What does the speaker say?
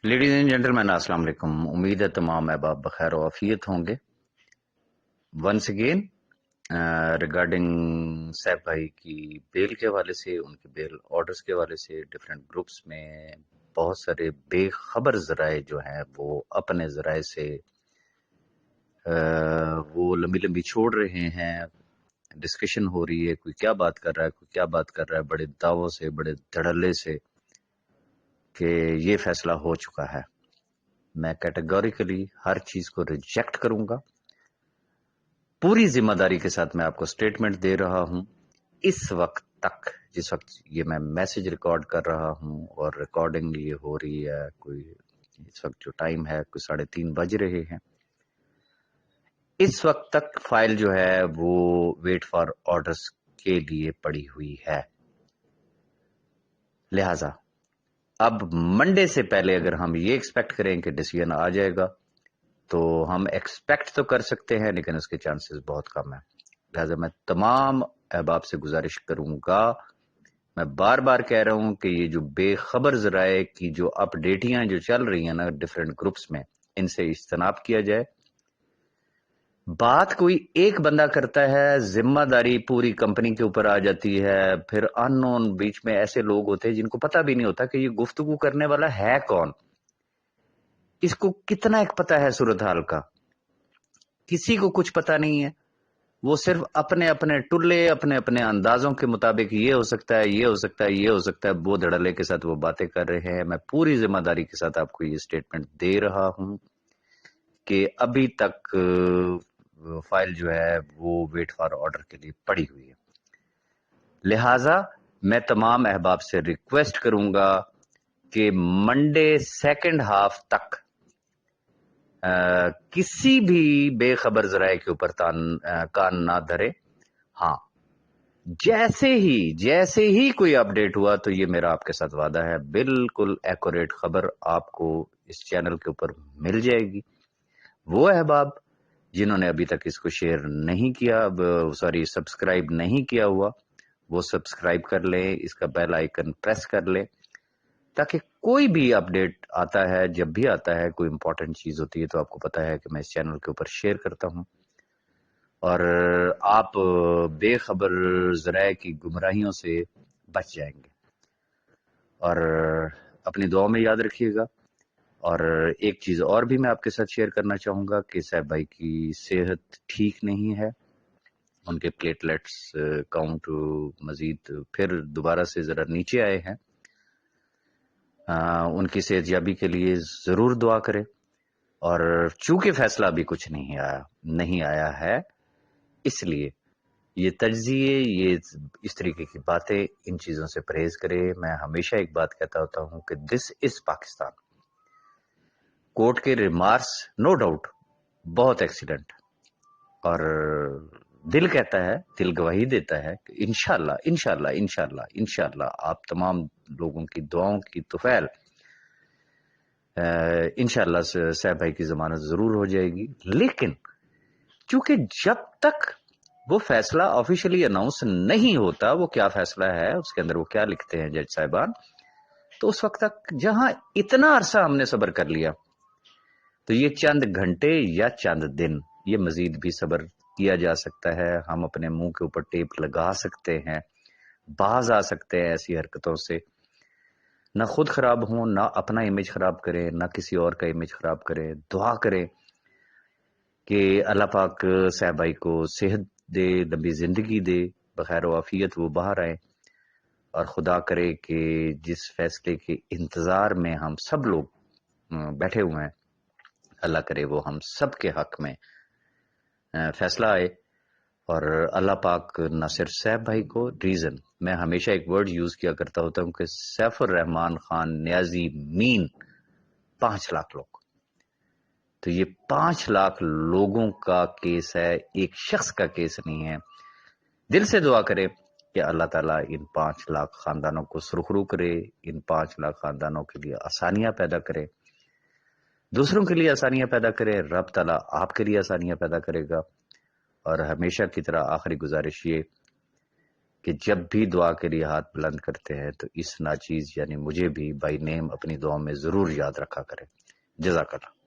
Ladies and gentleman السلام علیکم. امید ہے تمام احباب بخیر و عافیت ہوں گے. ونس اگین ریگارڈنگ سیف بھائی کی بیل کے حوالے سے، ان کے بیل آرڈرز کے حوالے سے ڈفرینٹ گروپس میں بہت سارے بے خبر ذرائع جو ہیں وہ اپنے ذرائع سے وہ لمبی لمبی چھوڑ رہے ہیں. ڈسکشن ہو رہی ہے، کوئی کیا بات کر رہا ہے، کوئی کیا بات کر رہا ہے، بڑے دعووں سے، بڑے دھڑلے سے کہ یہ فیصلہ ہو چکا ہے. میں کیٹیگوریکلی ہر چیز کو ریجیکٹ کروں گا. پوری ذمہ داری کے ساتھ میں آپ کو سٹیٹمنٹ دے رہا ہوں. اس وقت تک، جس وقت یہ میں میسج ریکارڈ کر رہا ہوں اور ریکارڈنگ یہ ہو رہی ہے، کوئی اس وقت جو ٹائم ہے کوئی 3:30 بج رہے ہیں، اس وقت تک فائل جو ہے وہ ویٹ فار آرڈرز کے لیے پڑی ہوئی ہے. لہذا اب منڈے سے پہلے اگر ہم یہ ایکسپیکٹ کریں کہ ڈیسیژن آ جائے گا تو ہم ایکسپیکٹ تو کر سکتے ہیں، لیکن اس کے چانسز بہت کم ہیں. لہٰذا میں تمام احباب سے گزارش کروں گا، میں بار بار کہہ رہا ہوں کہ یہ جو بے خبر ذرائع کی جو اپڈیٹیاں جو چل رہی ہیں نا ڈفرینٹ گروپس میں، ان سے اجتناب کیا جائے. بات کوئی ایک بندہ کرتا ہے، ذمہ داری پوری کمپنی کے اوپر آ جاتی ہے. پھر ان نون بیچ میں ایسے لوگ ہوتے ہیں جن کو پتہ بھی نہیں ہوتا کہ یہ گفتگو کرنے والا ہے کون، اس کو کتنا ایک پتہ ہے صورتحال کا. کسی کو کچھ پتہ نہیں ہے. وہ صرف اپنے اپنے ٹلے، اپنے اپنے اندازوں کے مطابق یہ ہو سکتا ہے، یہ ہو سکتا ہے، یہ ہو سکتا ہے، وہ دھڑلے کے ساتھ وہ باتیں کر رہے ہیں. میں پوری ذمہ داری کے ساتھ آپ کو یہ سٹیٹمنٹ دے رہا ہوں کہ ابھی تک فائل جو ہے وہ ویٹ فار آرڈر کے لیے پڑی ہوئی ہے. لہٰذا میں تمام احباب سے ریکویسٹ کروں گا کہ منڈے سیکنڈ ہاف تک کسی بھی بے خبر ذرائع کے اوپر کان نہ دھرے. ہاں، جیسے ہی کوئی اپڈیٹ ہوا تو یہ میرا آپ کے ساتھ وعدہ ہے، بالکل ایکوریٹ خبر آپ کو اس چینل کے اوپر مل جائے گی. وہ احباب جنہوں نے ابھی تک اس کو شیئر نہیں کیا، سبسکرائب نہیں کیا ہوا، وہ سبسکرائب کر لیں، اس کا بیل آئیکن پریس کر لیں، تاکہ کوئی بھی اپڈیٹ آتا ہے، جب بھی آتا ہے کوئی امپورٹنٹ چیز ہوتی ہے تو آپ کو پتا ہے کہ میں اس چینل کے اوپر شیئر کرتا ہوں. اور آپ بے خبر ذرائع کی گمراہیوں سے بچ جائیں گے. اور اپنی دعاؤں میں یاد رکھیے گا. اور ایک چیز اور بھی میں آپ کے ساتھ شیئر کرنا چاہوں گا کہ صاحب بھائی کی صحت ٹھیک نہیں ہے. ان کے پلیٹلیٹس کاؤنٹ مزید پھر دوبارہ سے ذرا نیچے آئے ہیں. ان کی صحت یابی کے لیے ضرور دعا کریں. اور چونکہ فیصلہ ابھی کچھ نہیں آیا ہے، اس لیے یہ تجزیے، یہ اس طریقے کی باتیں، ان چیزوں سے پرہیز کرے. میں ہمیشہ ایک بات کہتا ہوتا ہوں کہ دس از پاکستان. کورٹ کے ریمارکس نو ڈاؤٹ بہت ایکسیلنٹ، اور دل کہتا ہے، دل گواہی دیتا ہے کہ انشاءاللہ انشاءاللہ انشاءاللہ انشاءاللہ آپ تمام لوگوں کی دعاؤں کی توفیل انشاءاللہ صاحب بھائی کی ضمانت ضرور ہو جائے گی. لیکن چونکہ جب تک وہ فیصلہ آفیشلی اناؤنس نہیں ہوتا، وہ کیا فیصلہ ہے، اس کے اندر وہ کیا لکھتے ہیں جج صاحبان، تو اس وقت تک جہاں اتنا عرصہ ہم نے صبر کر لیا، تو یہ چند گھنٹے یا چند دن یہ مزید بھی صبر کیا جا سکتا ہے. ہم اپنے منہ کے اوپر ٹیپ لگا سکتے ہیں، باز آ سکتے ہیں ایسی حرکتوں سے. نہ خود خراب ہوں، نہ اپنا امیج خراب کریں، نہ کسی اور کا امیج خراب کریں. دعا کریں کہ اللہ پاک صاحب بھائی کو صحت دے، لمبی زندگی دے، بخیر و عافیت وہ باہر آئے. اور خدا کرے کہ جس فیصلے کے انتظار میں ہم سب لوگ بیٹھے ہوئے ہیں، اللہ کرے وہ ہم سب کے حق میں فیصلہ آئے. اور اللہ پاک نہ صرف سیف بھائی کو، ریزن میں ہمیشہ ایک ورڈ یوز کیا کرتا ہوتا ہوں کہ سیف الرحمان خان نیازی مین 5 لاکھ لوگ. تو یہ 5 لاکھ لوگوں کا کیس ہے، ایک شخص کا کیس نہیں ہے. دل سے دعا کرے کہ اللہ تعالیٰ ان 5 لاکھ خاندانوں کو سرخرو کرے، ان 5 لاکھ خاندانوں کے لیے آسانیاں پیدا کرے، دوسروں کے لیے آسانیاں پیدا کرے. رب تعالیٰ آپ کے لیے آسانیاں پیدا کرے گا. اور ہمیشہ کی طرح آخری گزارش یہ کہ جب بھی دعا کے لیے ہاتھ بلند کرتے ہیں تو اس ناچیز یعنی مجھے بھی بائی نیم اپنی دعاؤں میں ضرور یاد رکھا کریں. جزاک اللہ.